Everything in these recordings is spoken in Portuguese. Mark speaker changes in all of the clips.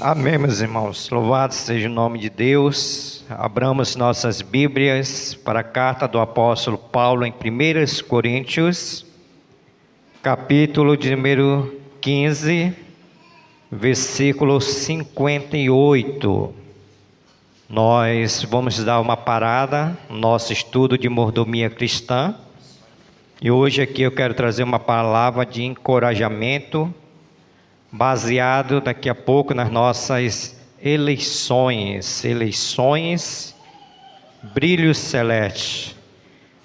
Speaker 1: Amém, meus irmãos. Louvado seja o nome de Deus. Abramos nossas Bíblias para a carta do apóstolo Paulo em 1 Coríntios, capítulo de número 15, versículo 58. Nós vamos dar uma parada no nosso estudo de mordomia cristã. E hoje aqui eu quero trazer uma palavra de encorajamento, baseado daqui a pouco nas nossas eleições, brilho celeste.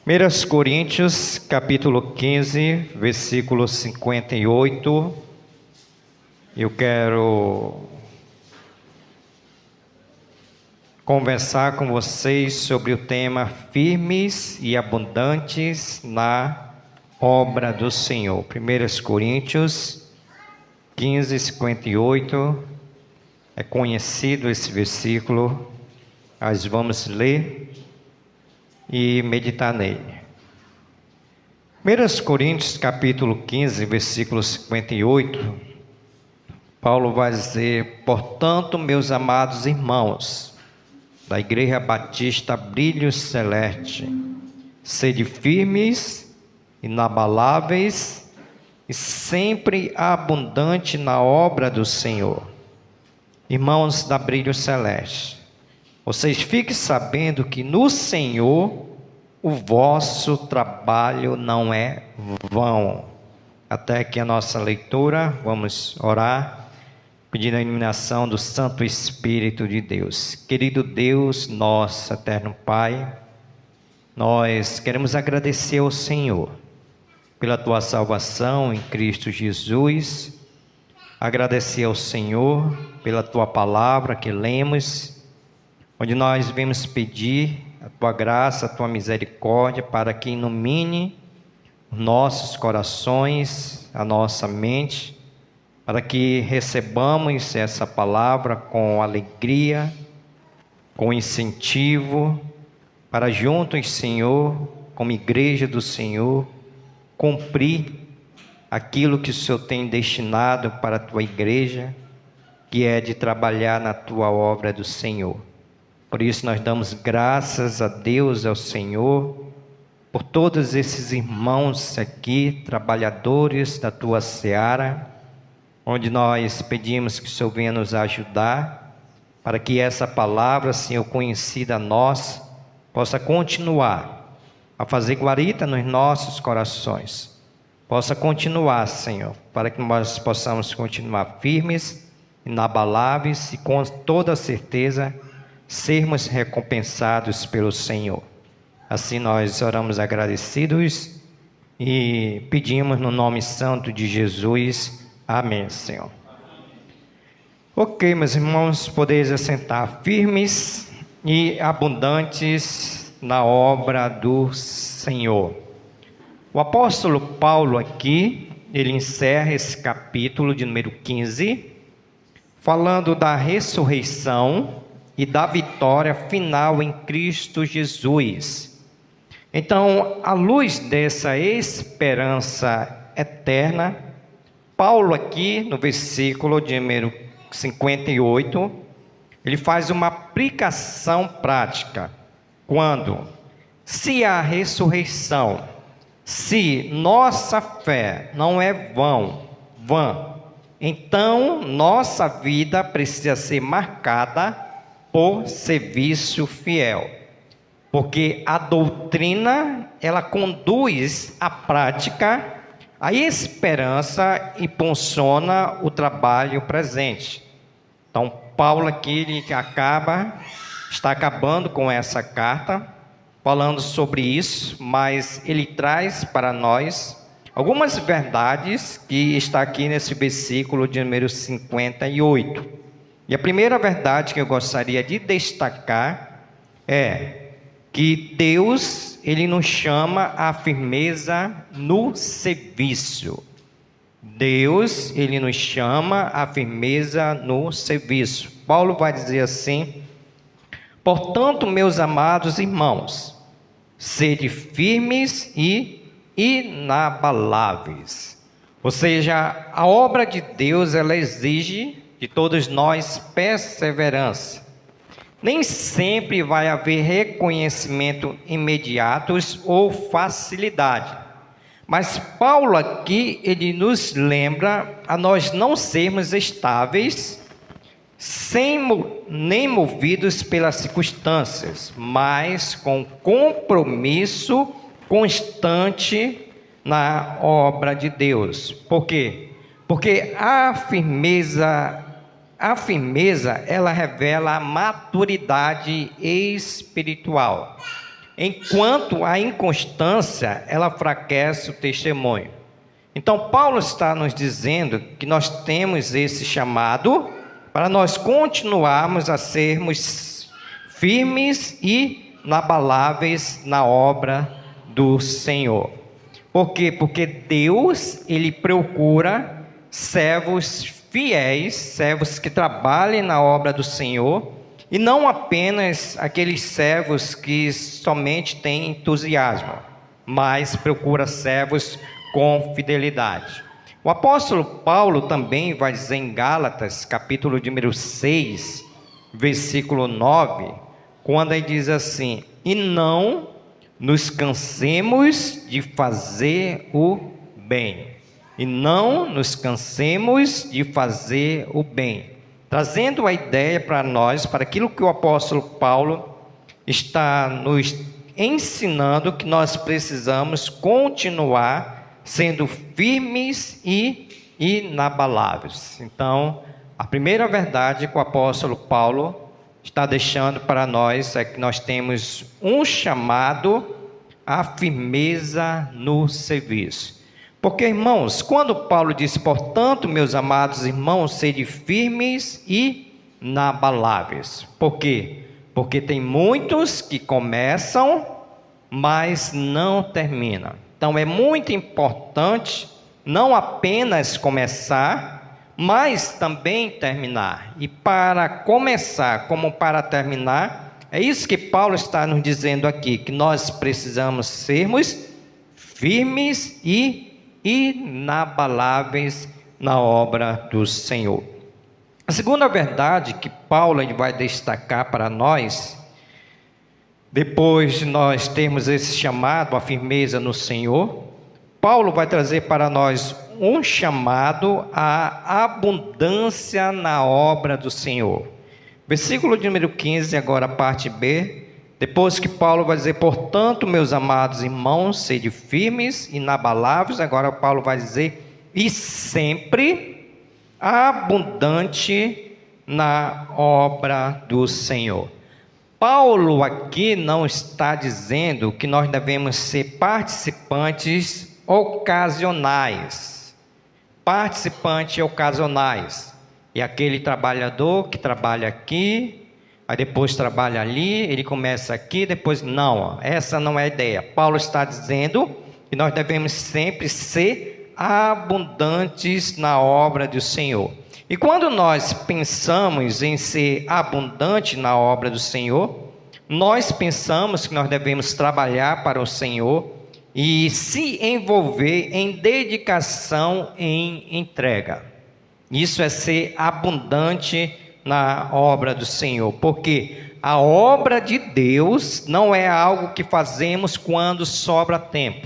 Speaker 1: 1 Coríntios, capítulo 15, versículo 58. Eu quero conversar com vocês sobre o tema firmes e abundantes na obra do Senhor. 1 Coríntios 15, 58, é conhecido esse versículo, nós vamos ler e meditar nele. 1 Coríntios capítulo 15, versículo 58, Paulo vai dizer: portanto, meus amados irmãos, da Igreja Batista Brilho Celeste, sede firmes, inabaláveis, e sempre abundante na obra do Senhor. Irmãos da Brilho Celeste, vocês fiquem sabendo que no Senhor o vosso trabalho não é vão. Até aqui a nossa leitura, vamos orar, pedindo a iluminação do Santo Espírito de Deus. Querido Deus, nosso eterno Pai, nós queremos agradecer ao Senhor pela tua salvação em Cristo Jesus, agradecer ao Senhor pela tua palavra que lemos, onde nós vemos pedir a tua graça, a tua misericórdia, para que ilumine nossos corações, a nossa mente, para que recebamos essa palavra com alegria, com incentivo, para juntos, Senhor, como igreja do Senhor, cumprir aquilo que o Senhor tem destinado para a tua igreja, que é de trabalhar na tua obra do Senhor. Por isso nós damos graças a Deus, ao Senhor, por todos esses irmãos aqui, trabalhadores da tua seara, onde nós pedimos que o Senhor venha nos ajudar, para que essa palavra, Senhor, conhecida a nós, possa continuar a fazer guarita nos nossos corações, possa continuar, Senhor, para que nós possamos continuar firmes, inabaláveis e com toda certeza sermos recompensados pelo Senhor. Assim nós oramos agradecidos e pedimos no nome santo de Jesus. Amém, Senhor. Ok, meus irmãos, podeis assentar, firmes e abundantes na obra do Senhor. O apóstolo Paulo aqui, ele encerra esse capítulo de número 15, falando da ressurreição e da vitória final em Cristo Jesus. Então, à luz dessa esperança eterna, Paulo aqui no versículo de número 58, ele faz uma aplicação prática. Quando? Se a ressurreição, se nossa fé não é vã, então nossa vida precisa ser marcada por serviço fiel. Porque a doutrina, ela conduz à prática, a esperança impulsiona o trabalho presente. Então, Paulo aqui, ele está acabando com essa carta, falando sobre isso, mas ele traz para nós algumas verdades que está aqui nesse versículo de número 58. E a primeira verdade que eu gostaria de destacar é que Deus, ele nos chama à firmeza no serviço. Deus, ele nos chama à firmeza no serviço. Paulo vai dizer assim: portanto, meus amados irmãos, sede firmes e inabaláveis. Ou seja, a obra de Deus, ela exige de todos nós perseverança. Nem sempre vai haver reconhecimento imediatos ou facilidade. Mas Paulo aqui, ele nos lembra a nós não sermos estáveis, nem movidos pelas circunstâncias, mas com compromisso constante na obra de Deus. Por quê? Porque a firmeza ela revela a maturidade espiritual, enquanto a inconstância ela enfraquece o testemunho. Então Paulo está nos dizendo que nós temos esse chamado para nós continuarmos a sermos firmes e inabaláveis na obra do Senhor. Por quê? Porque Deus, ele procura servos fiéis, servos que trabalhem na obra do Senhor, e não apenas aqueles servos que somente têm entusiasmo, mas procura servos com fidelidade. O apóstolo Paulo também vai dizer em Gálatas, capítulo número 6, versículo 9, quando ele diz assim: e não nos cansemos de fazer o bem. E não nos cansemos de fazer o bem. Trazendo a ideia para nós, para aquilo que o apóstolo Paulo está nos ensinando, que nós precisamos continuar sendo firmes e inabaláveis. Então, a primeira verdade que o apóstolo Paulo está deixando para nós é que nós temos um chamado à firmeza no serviço. Porque, irmãos, quando Paulo diz, portanto, meus amados irmãos, sede firmes e inabaláveis. Por quê? Porque tem muitos que começam, mas não terminam. Então é muito importante não apenas começar, mas também terminar. E para começar como para terminar, é isso que Paulo está nos dizendo aqui, que nós precisamos sermos firmes e inabaláveis na obra do Senhor. A segunda verdade que Paulo vai destacar para nós, depois de nós termos esse chamado à firmeza no Senhor, Paulo vai trazer para nós um chamado à abundância na obra do Senhor. Versículo número 15, agora parte B, depois que Paulo vai dizer, portanto, meus amados irmãos, sede firmes, inabaláveis, agora Paulo vai dizer, e sempre abundante na obra do Senhor. Paulo aqui não está dizendo que nós devemos ser participantes ocasionais. Participantes ocasionais. E aquele trabalhador que trabalha aqui, aí depois trabalha ali, ele começa aqui, depois não. Essa não é a ideia. Paulo está dizendo que nós devemos sempre ser abundantes na obra do Senhor. E quando nós pensamos em ser abundante na obra do Senhor, nós pensamos que nós devemos trabalhar para o Senhor e se envolver em dedicação, em entrega. Isso é ser abundante na obra do Senhor, porque a obra de Deus não é algo que fazemos quando sobra tempo,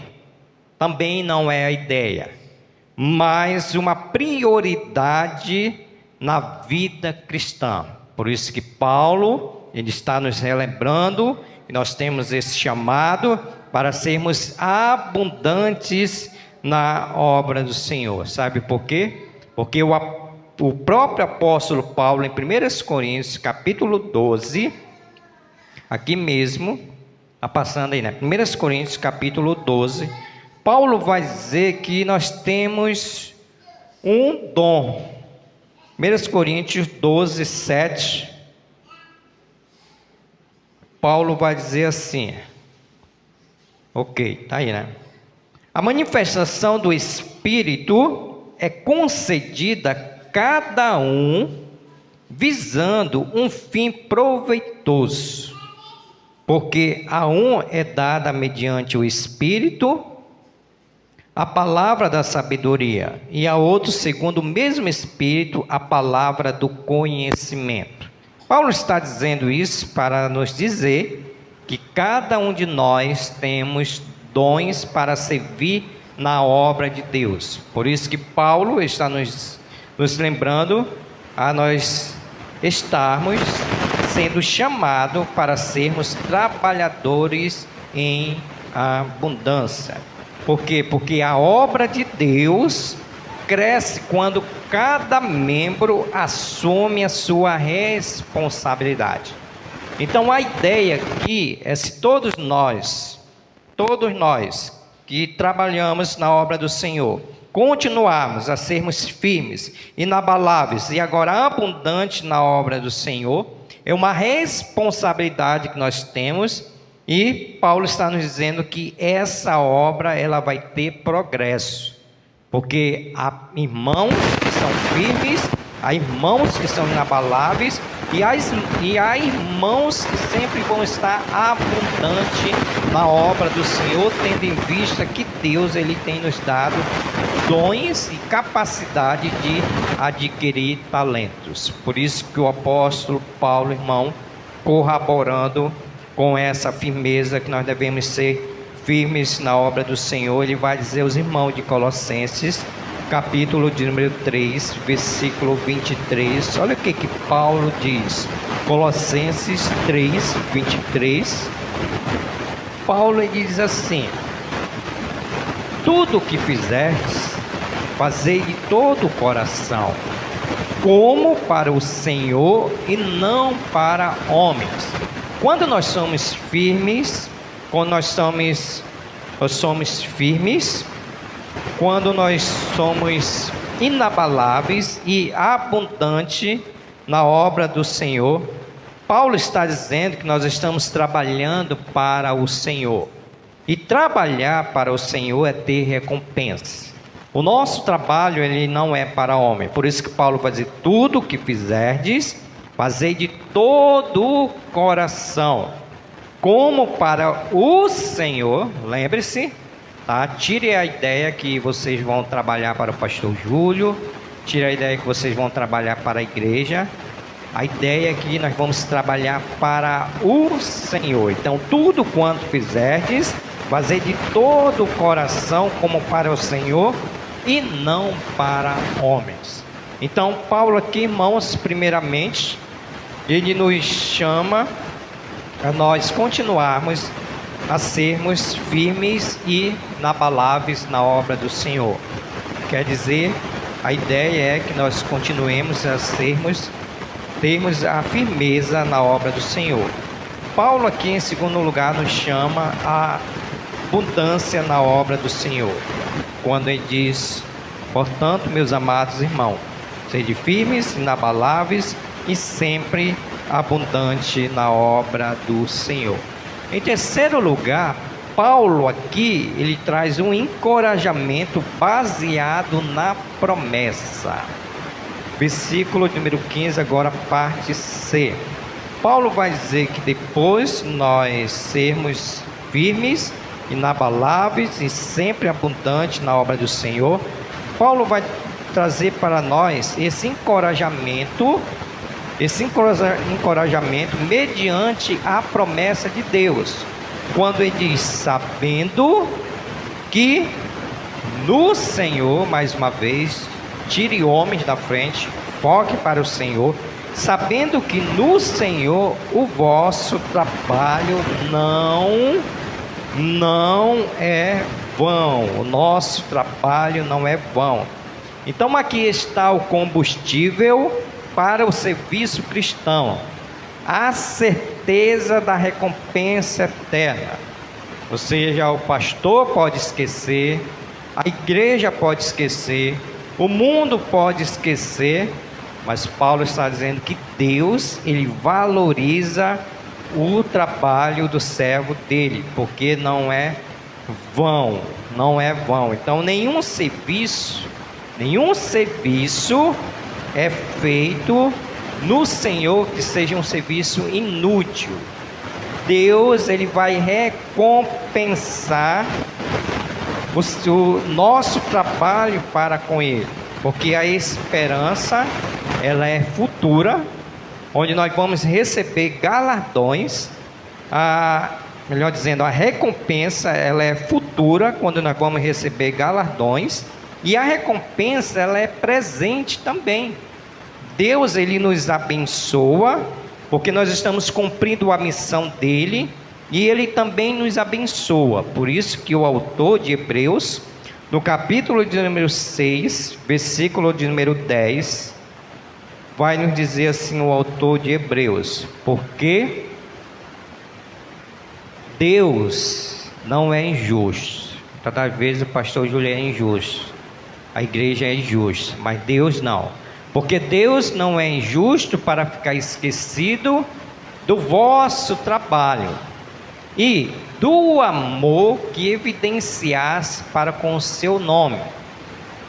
Speaker 1: também não é a ideia, mas uma prioridade na vida cristã. Por isso que Paulo, ele está nos relembrando que nós temos esse chamado para sermos abundantes na obra do Senhor. Sabe por quê? Porque o próprio apóstolo Paulo, em 1 Coríntios, capítulo 12, aqui mesmo, está passando aí, né? 1 Coríntios, capítulo 12, Paulo vai dizer que nós temos um dom. 1 Coríntios 12, 7, Paulo vai dizer assim, ok, está aí, né? A manifestação do Espírito é concedida a cada um visando um fim proveitoso, porque a um é dada mediante o Espírito a palavra da sabedoria, e a outros, segundo o mesmo Espírito, a palavra do conhecimento. Paulo está dizendo isso para nos dizer que cada um de nós temos dons para servir na obra de Deus. Por isso que Paulo está nos lembrando a nós estarmos sendo chamados para sermos trabalhadores em abundância. Por quê? Porque a obra de Deus cresce quando cada membro assume a sua responsabilidade. Então a ideia aqui é se todos nós que trabalhamos na obra do Senhor, continuarmos a sermos firmes, inabaláveis e agora abundantes na obra do Senhor, é uma responsabilidade que nós temos. E Paulo está nos dizendo que essa obra ela vai ter progresso, porque há irmãos que são firmes, há irmãos que são inabaláveis e há irmãos que sempre vão estar abundantes na obra do Senhor, tendo em vista que Deus ele tem nos dado dons e capacidade de adquirir talentos. Por isso que o apóstolo Paulo, irmão, corroborando com essa firmeza que nós devemos ser firmes na obra do Senhor, ele vai dizer aos irmãos de Colossenses, capítulo de número 3, versículo 23. Olha o que Paulo diz. Colossenses 3, 23. Paulo diz assim: tudo o que fizerdes, fazei de todo o coração, como para o Senhor e não para homens. Quando nós somos firmes, quando nós somos inabaláveis e abundantes na obra do Senhor, Paulo está dizendo que nós estamos trabalhando para o Senhor. E trabalhar para o Senhor é ter recompensa. O nosso trabalho ele não é para homem. Por isso que Paulo vai dizer: tudo o que fizerdes, fazei de todo o coração, como para o Senhor. Lembre-se, tá? Tire a ideia que vocês vão trabalhar para o pastor Júlio, tire a ideia que vocês vão trabalhar para a igreja. A ideia é que nós vamos trabalhar para o Senhor. Então, tudo quanto fizerdes, fazei de todo o coração, como para o Senhor e não para homens. Então, Paulo aqui, irmãos, primeiramente, ele nos chama a nós continuarmos a sermos firmes e inabaláveis na obra do Senhor. Quer dizer, a ideia é que nós continuemos a termos a firmeza na obra do Senhor. Paulo aqui, em segundo lugar, nos chama a abundância na obra do Senhor, quando ele diz: portanto, meus amados irmãos, sede firmes, inabaláveis e sempre abundante na obra do Senhor. Em terceiro lugar, Paulo aqui, ele traz um encorajamento baseado na promessa. Versículo número 15, agora parte C. Paulo vai dizer que depois nós sermos firmes, inabaláveis e sempre abundantes na obra do Senhor, Paulo vai trazer para nós esse encorajamento mediante a promessa de Deus, quando ele diz: sabendo que no Senhor, mais uma vez, tire homens da frente, foque para o Senhor, sabendo que no Senhor o vosso trabalho não é vão, o nosso trabalho não é vão. Então aqui está o combustível para o serviço cristão, a certeza da recompensa eterna. Ou seja, o pastor pode esquecer, a igreja pode esquecer, o mundo pode esquecer, mas Paulo está dizendo que Deus, ele valoriza o trabalho do servo dele, porque não é vão. Então nenhum serviço é feito no Senhor que seja um serviço inútil. Deus, ele vai recompensar o nosso trabalho para com Ele, porque a esperança, ela é futura, onde nós vamos receber galardões, melhor dizendo, a recompensa, ela é futura, quando nós vamos receber galardões, e a recompensa, ela é presente também. Deus, Ele nos abençoa, porque nós estamos cumprindo a missão dEle, e Ele também nos abençoa. Por isso que o autor de Hebreus, no capítulo de número 6, versículo de número 10, vai nos dizer assim o autor de Hebreus: porque Deus não é injusto. Tantas vezes o pastor Júlio é injusto, a igreja é injusta, mas Deus não. Porque Deus não é injusto para ficar esquecido do vosso trabalho e do amor que evidenciaste para com o seu nome,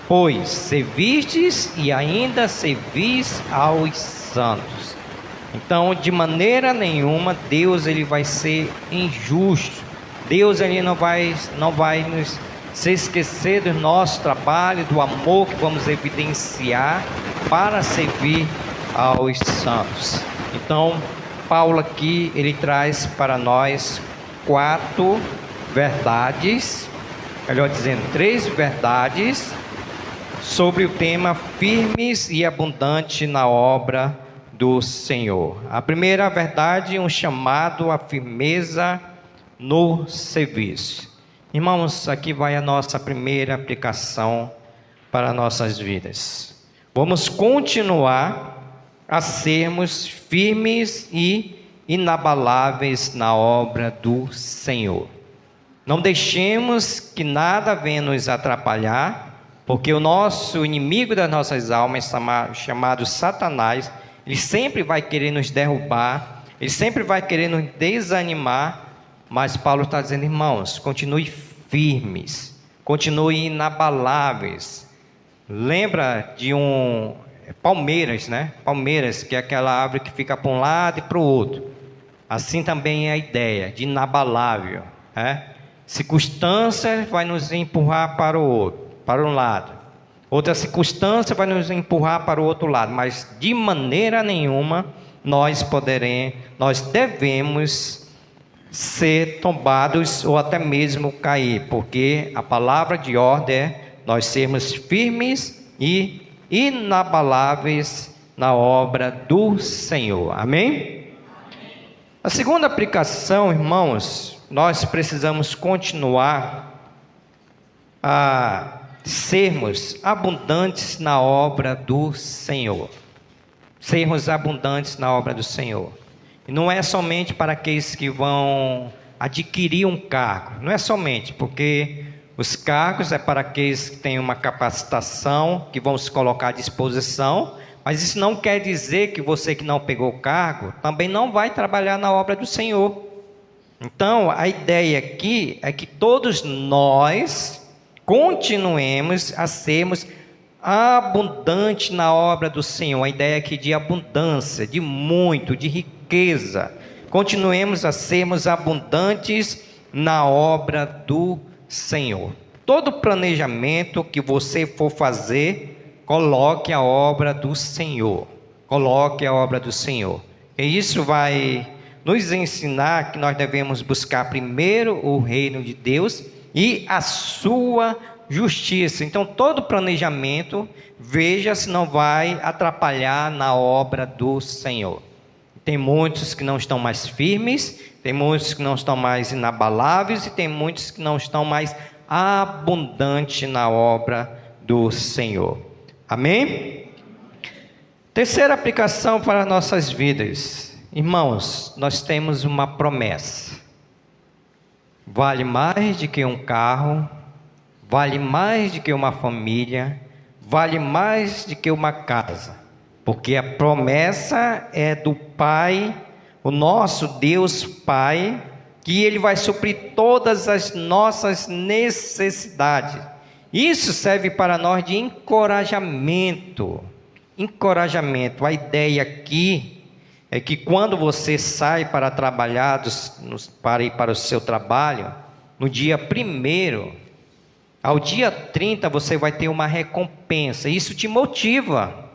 Speaker 1: pois servistes e ainda servis aos santos. Então, de maneira nenhuma, Deus ele vai ser injusto. Deus ele não vai nos se esquecer do nosso trabalho, do amor que vamos evidenciar para servir aos santos. Então, Paulo aqui, ele traz para nós 4 verdades, melhor dizendo, 3 verdades, sobre o tema firmes e abundante na obra do Senhor. A primeira verdade, um chamado à firmeza no serviço. Irmãos, aqui vai a nossa primeira aplicação para nossas vidas. Vamos continuar a sermos firmes e inabaláveis na obra do Senhor. Não deixemos que nada venha nos atrapalhar, porque o nosso inimigo das nossas almas, chamado Satanás, ele sempre vai querer nos derrubar, ele sempre vai querer nos desanimar. Mas Paulo está dizendo, irmãos, continue firmes, continue inabaláveis. Lembra de palmeiras, né? Palmeiras, que é aquela árvore que fica para um lado e para o outro. Assim também é a ideia de inabalável, né? Circunstância vai nos empurrar para o outro, para um lado. Outra circunstância vai nos empurrar para o outro lado. Mas de maneira nenhuma nós devemos ser tombados ou até mesmo cair, porque a palavra de ordem é nós sermos firmes e inabaláveis na obra do Senhor. Amém? A segunda aplicação, irmãos, nós precisamos continuar a sermos abundantes na obra do Senhor. Sermos abundantes na obra do Senhor. E não é somente para aqueles que vão adquirir um cargo. Não é somente, porque os cargos é para aqueles que têm uma capacitação, que vão se colocar à disposição. Mas isso não quer dizer que você que não pegou o cargo, também não vai trabalhar na obra do Senhor. Então, a ideia aqui é que todos nós continuemos a sermos abundantes na obra do Senhor. A ideia aqui de abundância, de muito, de riqueza. Continuemos a sermos abundantes na obra do Senhor. Todo planejamento que você for fazer, coloque a obra do Senhor. Coloque a obra do Senhor. E isso vai nos ensinar que nós devemos buscar primeiro o reino de Deus e a sua justiça. Então, todo planejamento, veja se não vai atrapalhar na obra do Senhor. Tem muitos que não estão mais firmes, tem muitos que não estão mais inabaláveis e tem muitos que não estão mais abundantes na obra do Senhor. Amém? Terceira aplicação para nossas vidas. Irmãos, nós temos uma promessa. Vale mais do que um carro, vale mais do que uma família, vale mais do que uma casa. Porque a promessa é do Pai, o nosso Deus Pai, que Ele vai suprir todas as nossas necessidades. Isso serve para nós de encorajamento. Encorajamento. A ideia aqui é que quando você sai para trabalhar, para ir para o seu trabalho, no dia 1º, Ao dia 30 você vai ter uma recompensa. Isso te motiva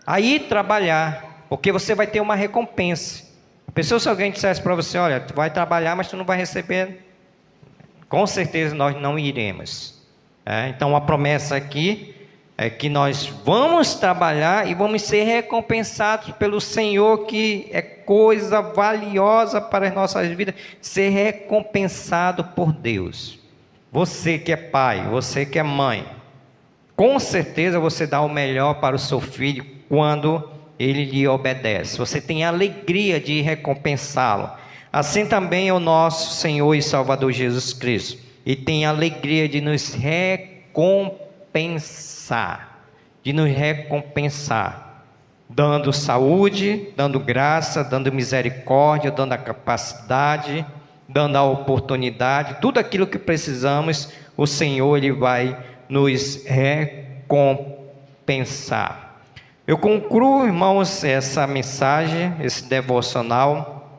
Speaker 1: a ir trabalhar, porque você vai ter uma recompensa. A pessoa, se alguém dissesse para você, olha, tu vai trabalhar, mas tu não vai receber, com certeza nós não iremos. Então a promessa aqui é que nós vamos trabalhar e vamos ser recompensados pelo Senhor, que é coisa valiosa para as nossas vidas, ser recompensado por Deus. Você que é pai, você que é mãe, com certeza você dá o melhor para o seu filho quando ele lhe obedece. Você tem a alegria de recompensá-lo. Assim também é o nosso Senhor e Salvador Jesus Cristo. E tem a alegria de nos recompensar. Dando saúde, dando graça, dando misericórdia, dando a capacidade, dando a oportunidade. Tudo aquilo que precisamos, o Senhor Ele vai nos recompensar. Eu concluo, irmãos, essa mensagem, esse devocional,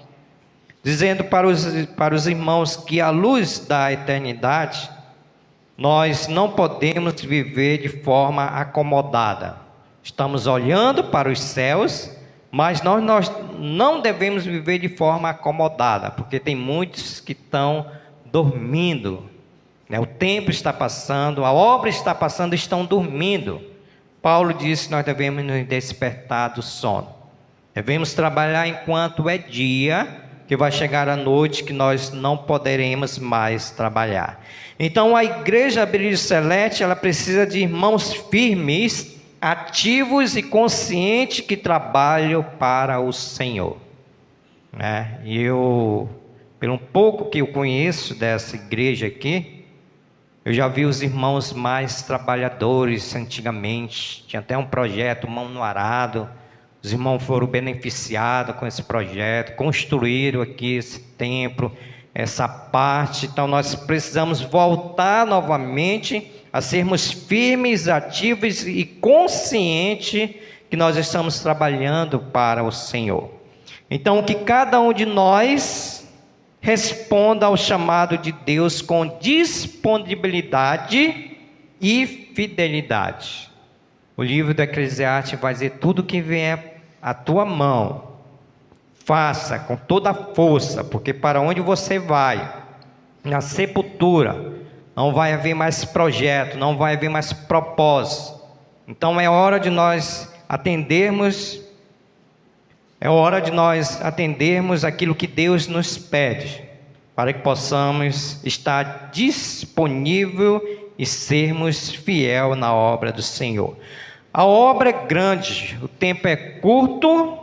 Speaker 1: dizendo para os irmãos que à luz da eternidade, nós não podemos viver de forma acomodada. Estamos olhando para os céus, mas nós não devemos viver de forma acomodada, porque tem muitos que estão dormindo. O tempo está passando, a obra está passando, estão dormindo. Paulo disse que nós devemos nos despertar do sono. Devemos trabalhar enquanto é dia, que vai chegar a noite que nós não poderemos mais trabalhar. Então a igreja Brilho Celeste, ela precisa de irmãos firmes, ativos e conscientes que trabalham para o Senhor. E eu, pelo pouco que eu conheço dessa igreja aqui, eu já vi os irmãos mais trabalhadores antigamente. Tinha até um projeto, Mão no Arado. Os irmãos foram beneficiados com esse projeto, construíram aqui esse templo, essa parte. Então nós precisamos voltar novamente a sermos firmes, ativos e conscientes que nós estamos trabalhando para o Senhor. Então que cada um de nós responda ao chamado de Deus com disponibilidade e fidelidade. O livro do Eclesiastes vai dizer: tudo que vier à tua mão, faça com toda a força, porque para onde você vai, na sepultura, não vai haver mais projeto, não vai haver mais propósito. Então é hora de nós atendermos aquilo que Deus nos pede, para que possamos estar disponível e sermos fiel na obra do Senhor. A obra é grande, o tempo é curto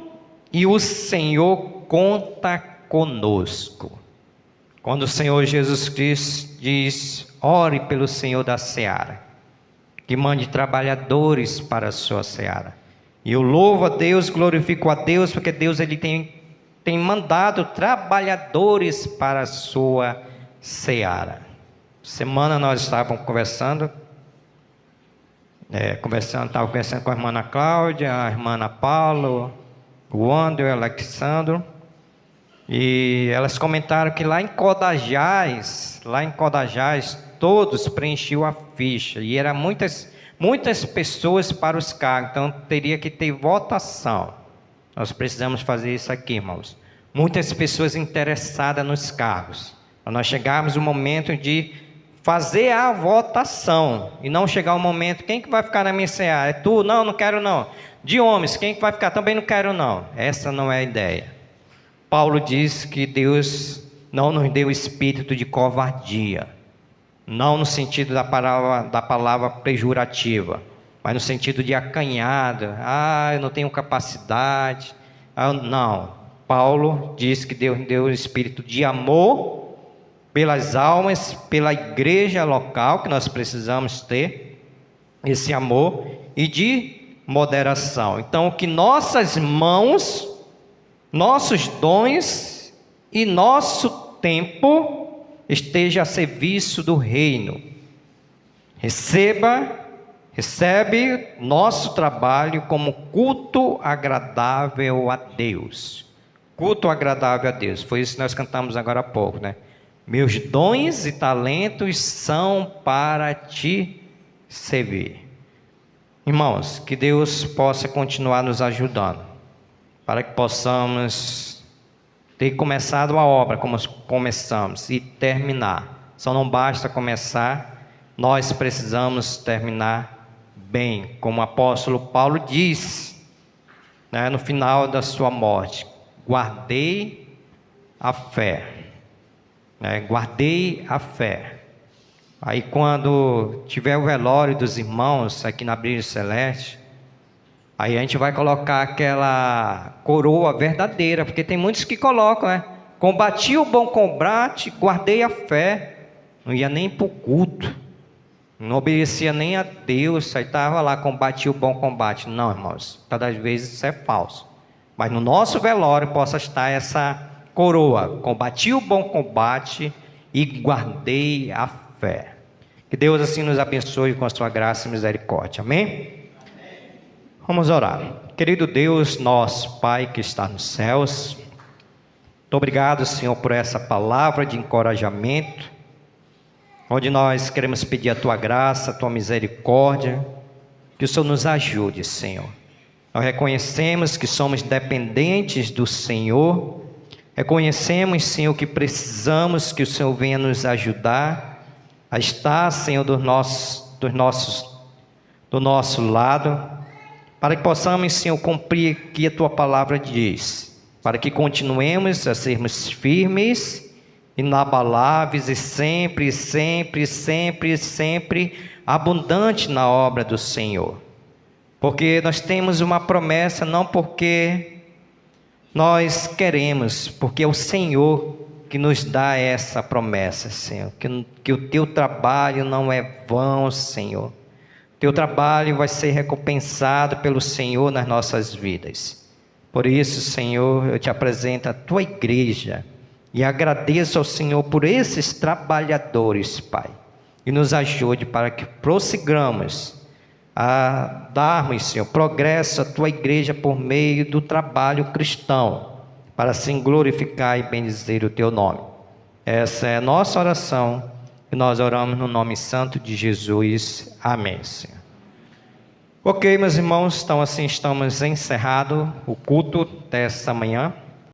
Speaker 1: e o Senhor conta conosco. Quando o Senhor Jesus Cristo diz: ore pelo Senhor da seara, que mande trabalhadores para a sua seara. E eu louvo a Deus, glorifico a Deus, porque Deus ele tem mandado trabalhadores para a sua seara. Semana nós estávamos conversando, estava conversando com a irmã Ana Cláudia, a irmã Ana Paula, o André, o Alexandro, e elas comentaram que lá em Codajás, todos preenchiam a ficha, e eram muitas pessoas para os cargos, então teria que ter votação. Nós precisamos fazer isso aqui, irmãos. Muitas pessoas interessadas nos cargos. Para nós chegarmos no momento de fazer a votação, e não chegar o momento: quem que vai ficar na minha seara? É tu? Não, não quero não. De homens, quem que vai ficar? Também não quero não. Essa não é a ideia. Paulo diz que Deus não nos deu espírito de covardia, não no sentido da palavra pejorativa, mas no sentido de acanhado. Eu não tenho capacidade. Não. Paulo diz que Deus deu o espírito de amor pelas almas, pela igreja local, que nós precisamos ter esse amor, e de moderação. Então, que nossas mãos, nossos dons e nosso tempo esteja a serviço do reino. Recebe nosso trabalho como culto agradável a Deus. Culto agradável a Deus. Foi isso que nós cantamos agora há pouco, né? Meus dons e talentos são para te servir. Irmãos, que Deus possa continuar nos ajudando, para que possamos ter começado a obra como começamos e terminar. Só não basta começar, nós precisamos terminar bem, como o apóstolo Paulo diz, né, no final da sua morte: guardei a fé, né, guardei a fé. Aí quando tiver o velório dos irmãos aqui na Brilho Celeste, aí a gente vai colocar aquela coroa verdadeira, porque tem muitos que colocam, né? Combati o bom combate, guardei a fé. Não ia nem para o culto, não obedecia nem a Deus, aí estava lá, combati o bom combate. Não, irmãos, cada vez isso é falso. Mas no nosso velório possa estar essa coroa: combati o bom combate e guardei a fé. Que Deus assim nos abençoe com a sua graça e misericórdia. Amém? Vamos orar. Querido Deus, nosso Pai que está nos céus, muito obrigado, Senhor, por essa palavra de encorajamento, onde nós queremos pedir a Tua graça, a Tua misericórdia, que o Senhor nos ajude, Senhor. Nós reconhecemos que somos dependentes do Senhor, reconhecemos, Senhor, que precisamos que o Senhor venha nos ajudar a estar, Senhor, do nosso lado, para que possamos, Senhor, cumprir o que a Tua palavra diz, para que continuemos a sermos firmes, inabaláveis e sempre abundante na obra do Senhor. Porque nós temos uma promessa, não porque nós queremos, porque é o Senhor que nos dá essa promessa, Senhor, que o Teu trabalho não é vão, Senhor. Teu trabalho vai ser recompensado pelo Senhor nas nossas vidas. Por isso, Senhor, eu te apresento a Tua igreja e agradeço ao Senhor por esses trabalhadores, Pai. E nos ajude para que prossigamos a darmos, Senhor, progresso à Tua igreja por meio do trabalho cristão, para assim glorificar e bendizer o Teu nome. Essa é a nossa oração e nós oramos no nome santo de Jesus. Amém, Senhor. Ok, meus irmãos, então assim estamos encerrado o culto desta manhã.